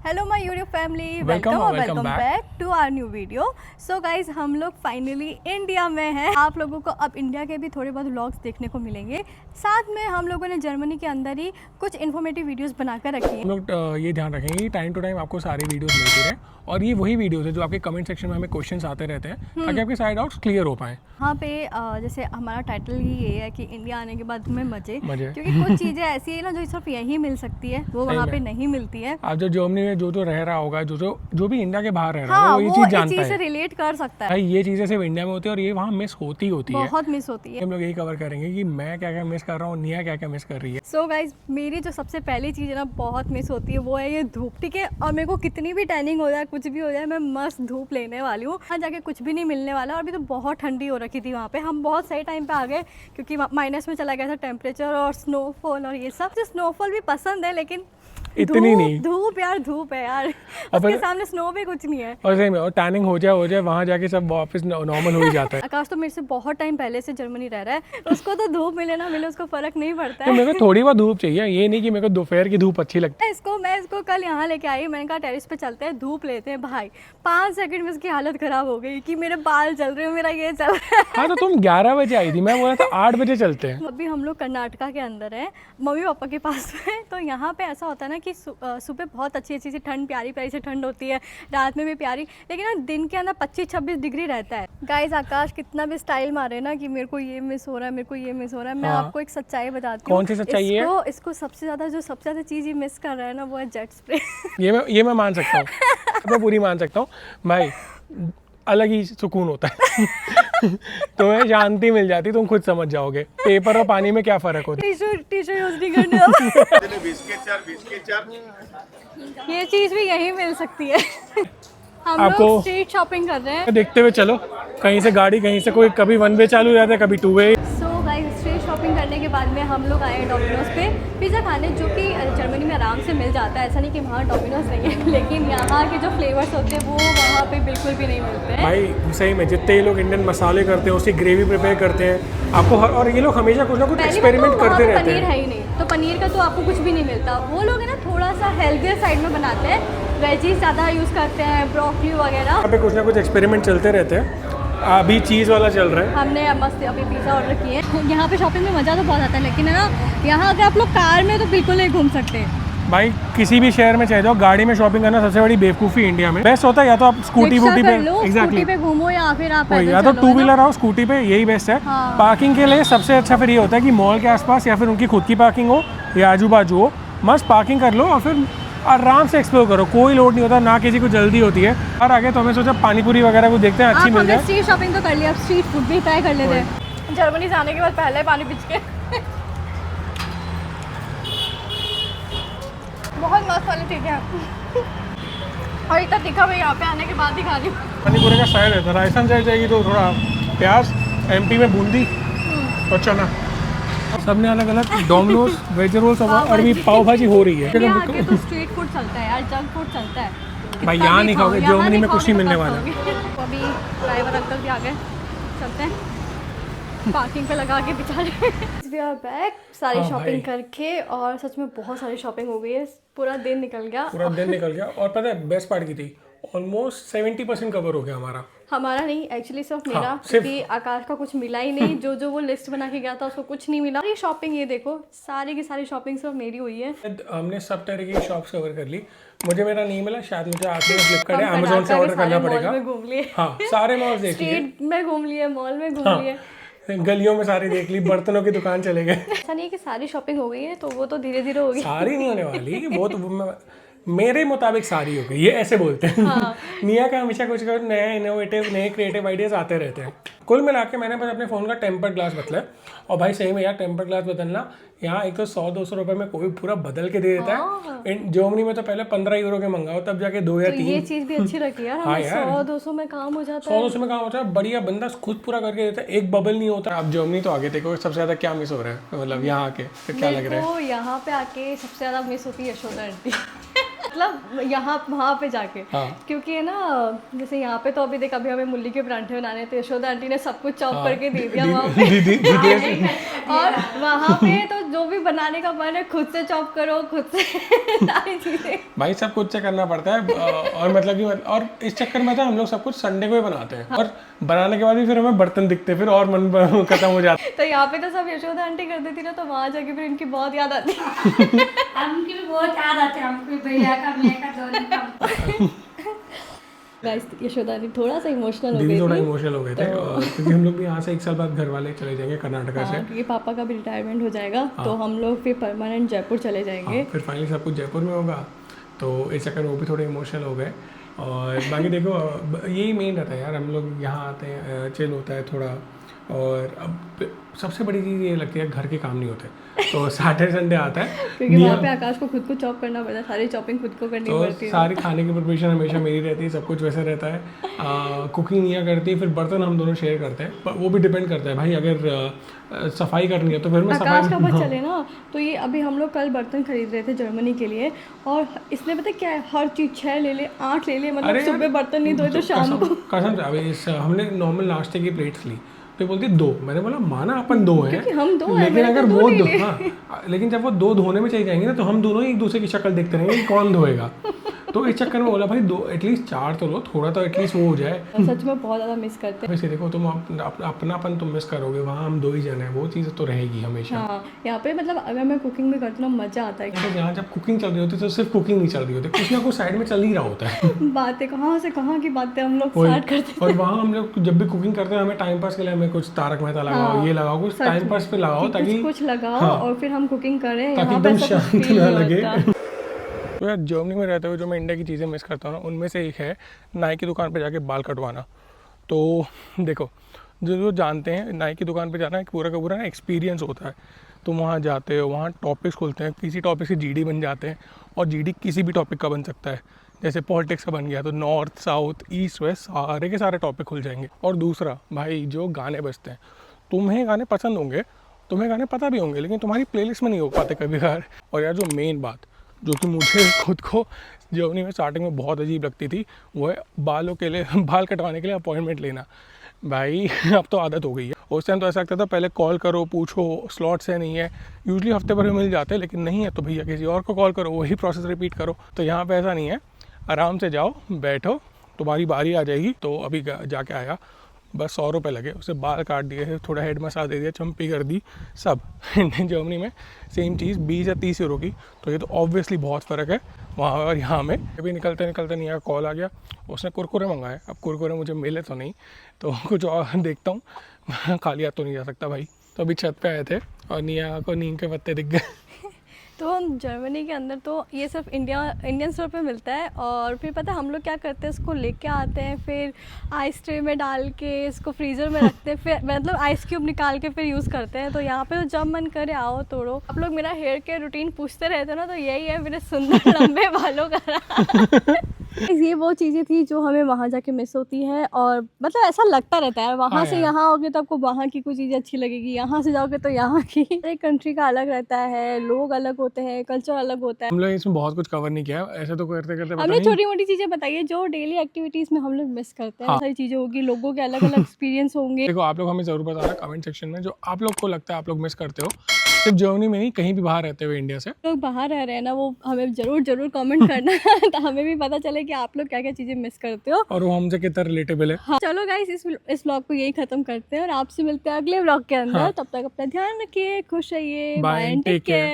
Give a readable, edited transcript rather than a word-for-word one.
Hello my YouTube family, welcome और welcome back to our new video. So guys, हम लोग finally India में हैं। आप लोगों को अब इंडिया के भी थोड़े बहुत व्लॉग्स देखने को मिलेंगे। साथ में हम लोगों ने जर्मनी के अंदर ही कुछ इन्फॉर्मेटिव वीडियोस बनाकर रखी हैं। हम लोग ये ध्यान रखेंगे कि टाइम टू टाइम आपको सारी वीडियोस मिलती रहे और ये वही वीडियोस है जो आपके कमेंट सेक्शन में हमें क्वेश्चंस आते रहते हैं ताकि आपके सारे डाउट्स क्लियर हो पाएँ। यहाँ पे जैसे हमारा टाइटल ही ये है कि इंडिया आने के बाद तुम्हें मजे, मजे। क्योंकि कुछ चीज़ें ऐसी है ना जो सिर्फ यहीं मिल सकती है, वो वहाँ पे नहीं मिलती है। आप जो जर्मनी में जो रह रहा होगा, जो भी इंडिया के बाहर रह रहा हाँ, है वो ये चीज़ जानता से है, रिलेट कर सकता है। भाई ये चीज़ें सिर्फ इंडिया में होती है और ये वहाँ मिस होती है, बहुत मिस होती है। हम लोग यही कवर करेंगे कि मैं क्या क्या मिस कर रहा हूँ, निया क्या क्या मिस कर रही है। सो गाइज, मेरी जो सबसे पहली चीज़ है ना बहुत मिस होती है वो है ये धूप। ठीक है, और मेरे को कितनी भी टैनिंग हो जाए, कुछ भी हो जाए, मैं मस्त धूप लेने वाली हूँ। वहाँ जाके कुछ भी नहीं मिलने वाला। और अभी तो बहुत ठंडी हो रखी थी वहाँ पे, हम बहुत सही टाइम पे आ गए क्योंकि माइनस में चला गया था टेम्परेचर और स्नोफॉल और ये सब। स्नोफॉल भी पसंद है लेकिन इतनी नहीं। धूप यार, धूप है यार, उसके सामने स्नो भी कुछ नहीं है। और सही में, और टैनिंग हो जाए वहाँ जाके सब वापस नॉर्मल हो ही जाता है। आकाश तो मेरे से बहुत टाइम पहले से जर्मनी रह रहा है, उसको तो धूप मिले ना मिले उसको फर्क नहीं पड़ता है। मेरे को थोड़ी बहुत धूप चाहिए, ये नहीं कि मेरे को दोपहर की धूप अच्छी लगती है। मैं इसको कल यहाँ लेके आई, मैंने कहा टेरिस पे चलते हैं, धूप लेते हैं। भाई 5 सेकंड में उसकी हालत खराब हो गई कि मेरे बाल चल रहे हैं, मेरा ये चल रहा है। हाँ तो तुम 11 बजे आई थी, मैं बोला था 8 बजे चलते हैं। अभी हम लोग कर्नाटका के अंदर हैं, मम्मी पापा के पास में। तो यहाँ पे ऐसा होता है ना कि सुबह बहुत अच्छी अच्छी सी ठंड, प्यारी प्यारी सी ठंड होती है, रात में भी प्यारी, लेकिन ना दिन के अंदर 25-26 डिग्री रहता है। गाइस, आकाश कितना भी स्टाइल मारे ना कि मेरे को ये मिस हो रहा है, मेरे को ये मिस हो रहा है, मैं आपको एक सच्चाई बताती हूँ। कौन सी सच्चाई है? इसको सबसे ज़्यादा चीज़ ये मिस कर रहा है ना, वो है जेट स्प्रे। ये मैं मान सकता हूँ, मैं पूरी मान सकता हूँ भाई, अलग ही सुकून होता है। तुम्हें शांति मिल जाती, तुम खुद समझ जाओगे पेपर और पानी में क्या फर्क होता है। टीशर्ट यूज नहीं करने अब। ये चीज भी यहीं मिल सकती है। हम लोग स्ट्रीट शॉपिंग कर रहे हैं। देखते हुए चलो, कहीं से गाड़ी, कहीं से कोई, कभी 1 वे चालू रहता है, कभी 2 वे। सो गाइस, स्ट्रीट शॉपिंग करने के बाद में हम लोग आए डोमिनोज पे पिज़्ज़ा खाने, जो कि जर्मनी में आराम से मिल जाता है। ऐसा नहीं कि वहाँ डोमिनोज नहीं है, लेकिन यहाँ के जो फ्लेवर्स होते हैं वो वहाँ पे बिल्कुल भी नहीं मिलते हैं। भाई सही में, जितने ये लोग इंडियन मसाले करते हैं, उसकी ग्रेवी प्रिपेयर करते हैं आपको और ये लोग हमेशा कुछ ना कुछ एक्सपेरिमेंट करते रहते हैं। पनीर है ही नहीं, तो पनीर का तो आपको कुछ भी नहीं मिलता। वो लोग है ना थोड़ा सा हेल्थियर साइड में बनाते हैं, वेजीज ज़्यादा यूज़ करते हैं, ब्रोकली वगैरह। यहाँ पे कुछ ना कुछ एक्सपेरिमेंट चलते रहते हैं। अभी चीज़ वाला चल रहा है। हमने मस्त अभी पिज़्ज़ा ऑर्डर किए। यहाँ पे शॉपिंग में मज़ा तो बहुत आता है, लेकिन है ना यहाँ अगर आप लोग कार में तो बिल्कुल नहीं घूम सकते। भाई किसी भी शहर में चाहे जाओ, गाड़ी में शॉपिंग करना सबसे बड़ी बेवकूफ़ी इंडिया में। बेस्ट होता है या तो आप स्कूटी वूटी पे, एग्जैक्टली पे घूमो, या फिर आप या तो 2 व्हीलर आओ, स्कूटी पे, यही बेस्ट है। हाँ। पार्किंग के लिए सबसे अच्छा फिर ये होता है कि मॉल के आसपास या फिर उनकी खुद की पार्किंग हो या आजू बाजू हो, मस्त पार्किंग कर लो और फिर आराम से एक्सप्लोर करो। कोई लोड नहीं होता, ना किसी को जल्दी होती है। और आगे तो हमें सोचा पानी पूरी वगैरह को देखते हैं, अच्छी मिल जाए। स्ट्रीट शॉपिंग तो कर लिया, अब स्ट्रीट फूड भी ट्राई कर लेते हैं। जर्मनी से आने के बाद पहले पानी पीच के बहुत मस्त वाली चीज़ें हैं। और इतना तीखा मैं यहाँ पे आने के बाद ही खा रही हूँ। पानी पूरी का स्टाइल है, राजस्थान साइड जाएगी तो थोड़ा प्याज, MP में बूंदी और चना, सबने अलग अलग डोमिनोज, वेज रोल्स और अभी पाव भाजी हो रही है। यहाँ के तो स्ट्रीट फूड चलता है यार, जंक फूड चलता है। भाई यहाँ नहीं खाओगे, जर्मनी में कुछ नहीं मिलने वाला। अभी ड्राइवर अंकल भी आ गए, चलते हैं पार्किंग पे लगा के बेचारे। वी आर बैक, सारी शॉपिंग करके, और सच में बहुत सारी शॉपिंग हो गई है। पूरा दिन निकल गया। और पता है बेस्ट पार्ट की थी, ऑलमोस्ट 70% कवर हो गया हमारा नहीं, एक्चुअली सिर्फ मेरा, क्योंकि आकाश का कुछ मिला ही नहीं। जो वो लिस्ट बना के गया था उसको कुछ नहीं मिला। ये शॉपिंग, ये देखो, सारी की सारी शॉपिंग सिर्फ मेरी हुई है। हमने सब तरह की शॉप्स कवर कर ली। मुझे मेरा नहीं मिला, शायद मुझे आखिरी में फ्लिपकार्ट या अमेज़न से ऑर्डर करना पड़ेगा। घूम लिए, हाँ, सारे मॉल देख लिए, स्ट्रीट में घूम लिए, मॉल में घूम लिए, गलियों में सारी देख ली, बर्तनों की दुकान चले गए। ऐसा नहीं है कि सारी शॉपिंग हो गई है, तो वो तो धीरे धीरे होगी। सारी नहीं होने वाली, वो तो मेरे मुताबिक सारी हो गई, ये ऐसे बोलते हैं। हाँ। निया का हमेशा कुछ नया इनोवेटिव, नए क्रिएटिव आइडियाज आते रहते हैं। कुल मिला के मैंने बस अपने फ़ोन का टेम्पर्ड ग्लास बदला है। और भाई सही में यार, टेम्पर्ड ग्लास बदलना यहाँ एक तो 100-200 रुपये में कोई पूरा बदल के दे देता है। जर्मनी में तो पहले 15 यूरो के मंगाओ, तब जाके 2 या 3। ये चीज़ भी अच्छी रखी यार, हाँ यार, 100-200 में काम हो जाता है। 100-200 में काम होता है, बढ़िया बंदा खुद पूरा करके देता है, एक बबल नहीं होता। अब जर्मनी तो आगे देखो, सबसे ज़्यादा क्या मिस हो रहा है, मतलब यहाँ आके क्या लग रहा है? यहाँ पे आके सबसे ज़्यादा मिस होती है यशोदा आंटी। मतलब यहाँ वहाँ पे जाके हाँ। क्योंकि है ना, जैसे यहाँ पे तो अभी देख, अभी हमें मूली के परांठे बनाने थे, यशोदा आंटी ने सब कुछ चॉप करके दे दिया वहाँ पे। और वहाँ पे तो जो भी बनाने का मन है खुद से चॉप करो, खुद से सारी चीजें भाई सब कुछ से करना पड़ता है। और मतलब कि और इस चक्कर में तो हम लोग सब कुछ संडे को ही बनाते हैं, और बनाने के बाद भी फिर हमें बर्तन दिखते, फिर और मन खत्म हो जाता है। तो यहाँ पे तो सब यशोदा आंटी कर देती ना, तो वहाँ जाके फिर इनकी बहुत याद आती। हमकी भी बहुत याद आते हैं, हमको भैया का, मैं का, दोनों का। गाइस यशोदा आंटी थोड़ा सा इमोशनल हो दीदी गई थोड़ा थी। इमोशनल हो गए थे, क्योंकि हम लोग भी यहाँ से 1 साल बाद घर वाले चले जाएंगे कर्नाटका से। क्योंकि पापा का भी रिटायरमेंट हो जाएगा, तो हम लोग फिर परमानेंट जयपुर चले जाएंगे। फिर फाइनली सब कुछ जयपुर में होगा, तो इस चक्कर में वो भी थोड़े इमोशनल हो गए। और बाकी देखो यही मेन रहता है यार, हम लोग यहाँ आते हैं, चिल होता है थोड़ा। और अब सबसे बड़ी चीज़ ये लगती है, घर के काम नहीं होते, तो सैटरडे संडे आता है क्योंकि वहाँ पे आकाश को खुद को चॉप करना पड़ता है, सारी चॉपिंग खुद को करनी तो पड़ती है। सारी खाने की प्रिपरेशन हमेशा मेरी रहती है, सब कुछ वैसे रहता है। कुकिंग निया करती है, फिर बर्तन हम दोनों शेयर करते हैं, पर वो भी डिपेंड करता है भाई, अगर सफाई करनी है तो फिर मैं आकाश का सफाई। बस चले ना, तो ये अभी हम लोग कल बर्तन खरीद रहे थे जर्मनी के लिए, और इसने पता क्या है, हर चीज़ 6 ले ले 8 ले ले, मतलब अरे यार, सुबह बर्तन नहीं धोए तो शाम को। कसम से अभी हमने नॉर्मल नाश्ते की प्लेट्स ली, तो बोलती 2, मैंने बोला माना अपन 2 हैं, क्योंकि हम 2 हैं, लेकिन मैंने अगर तो वो 2 ले 2, लिए। हाँ, लेकिन जब वो 2 धोने में चली जाएंगी ना, तो हम दोनों ही एक दूसरे की शक्ल देखते रहेंगे कि कौन धोएगा। तो इस चक्कर में बोला भाई 2 एटलीस्ट 4 तो लो, थोड़ा तो एटलीस्ट वो हो जाए। सच में बहुत ज़्यादा मिस करते हैं। वैसे देखो तुम अपनापन तुम मिस करोगे, वहाँ हम 2 ही जन हैं, वो चीज़ तो रहेगी हमेशा। हाँ, यहाँ पे मतलब अगर मैं कुकिंग भी करती हूँ ना, मज़ा आता है। तो यहाँ जब कुकिंग चल रही होती है तो सिर्फ कुकिंग नहीं चल रही होती, कुछ ना कुछ साइड में चल ही रहा होता है। बातें कहाँ से कहाँ की बातें हम लोग वही। स्टार्ट करते हैं। और वहाँ हम लोग जब भी कुकिंग करते हैं, हमें टाइम पास के लिए हमें कुछ तारक मेहता लगाओ, ये लगाओ, कुछ टाइम पास पे लगाओ, ताकि कुछ लगाओ, हाँ, और फिर हम कुकिंग करें, ताकि यहाँ पे एकदम ऐसा कुछ शांत feel ना नहीं लगे। होता। तो यार जर्मनी में रहते हुए जो मैं इंडिया की चीज़ें मिस करता हूँ ना, उनमें से एक है नाई की दुकान पे जाके बाल कटवाना। तो देखो जो जानते हैं, नाई की दुकान पे जाना एक पूरा का पूरा ना एक्सपीरियंस होता है। तुम वहाँ जाते हो, वहाँ टॉपिक्स खुलते हैं, किसी टॉपिक से जीडी बन जाते हैं, और जीडी किसी भी टॉपिक का बन सकता है। जैसे पॉलिटिक्स का बन गया तो नॉर्थ साउथ ईस्ट वेस्ट सारे के सारे टॉपिक खुल जाएंगे। और दूसरा भाई, जो गाने बजते हैं, तुम्हें गाने पसंद होंगे, तुम्हें गाने पता भी होंगे, लेकिन तुम्हारी प्लेलिस्ट में नहीं हो पाते कभी कभार। और यार जो मेन बात जो कि मुझे खुद को जर्मनी में स्टार्टिंग में बहुत अजीब लगती थी, वो है बालों के लिए बाल कटवाने के लिए अपॉइंटमेंट लेना। भाई अब तो आदत हो गई है, उस टाइम तो ऐसा लगता था पहले कॉल करो, पूछो स्लॉट्स है नहीं है, यूजली हफ्ते भर में मिल जाते हैं, लेकिन नहीं है तो भैया किसी और को कॉल करो, वही प्रोसेस रिपीट करो। तो यहाँ पे ऐसा नहीं है, आराम से जाओ, बैठो, तुम्हारी बारी आ जाएगी। तो अभी जाके आया, बस 100 रुपये लगे, उसे बाल काट दिए, थोड़ा हेड मसाज दे दिया, चम्पी कर दी, सब। इंडियन जर्मनी में सेम चीज़ 20 या 30 यूरो की। तो ये तो ऑब्वियसली बहुत फ़र्क है वहाँ और यहाँ में। अभी निकलते निकलते निया का कॉल आ गया, उसने कुरकुरे मंगाए। अब कुरकुरे मुझे मिले तो नहीं, तो कुछ और देखता हूँ, खाली हाथ तो नहीं जा सकता भाई। तो अभी छत पे आए थे और निया को नीम के पत्ते दिख गए। तो जर्मनी के अंदर तो ये सिर्फ इंडियन स्टोर पे मिलता है, और फिर पता है हम लोग क्या करते हैं, इसको लेके आते हैं, फिर आइस ट्रे में डाल के इसको फ्रीज़र में रखते हैं, फिर मतलब आइस क्यूब निकाल के फिर यूज़ करते हैं। तो यहाँ पे तो जब मन करे आओ तोड़ो। आप लोग मेरा हेयर केयर रूटीन पूछते रहते हो ना, तो यही है मेरे सुंदर लंबे बालों का। ये वो चीज़ें थी जो हमें वहाँ जाके मिस होती है, और मतलब ऐसा लगता रहता है वहाँ से यहाँ आओगे तो आपको वहाँ की कुछ चीज़ें अच्छी लगेगी, यहाँ से जाओगे तो यहाँ की। एक कंट्री का अलग रहता है, लोग अलग होते हैं, कल्चर अलग होता है। हम लोग इसमें बहुत कुछ कवर नहीं किया है, ऐसे तो करते करते पता हमने नहीं। छोटी मोटी चीज़ें बताई है जो डेली एक्टिविटीज़ में हम लोग मिस करते हैं। हाँ। सारी चीज़ें होगी, लोगों के अलग अलग एक्सपीरियंस होंगे। देखो आप लोग हमें ज़रूर बताना कमेंट सेक्शन में, जो आप लोग को लगता है आप लोग मिस करते हो, सिर्फ जर्मनी में नहीं, कहीं भी बाहर रहते हुए इंडिया से। लोग बाहर रह रहे हैं ना, वो हमें ज़रूर कमेंट करना तो हमें भी पता चले कि आप लोग क्या क्या चीज़ें मिस करते हो, और वो हमसे कितना रिलेटेबल है। हाँ। चलो गाइस, इस व्लॉग को यही खत्म करते हैं और आपसे मिलते हैं अगले व्लॉग के अंदर। हाँ। तब तक अपना ध्यान रखिए, खुश रहिए, bye, bye, take take care. Care.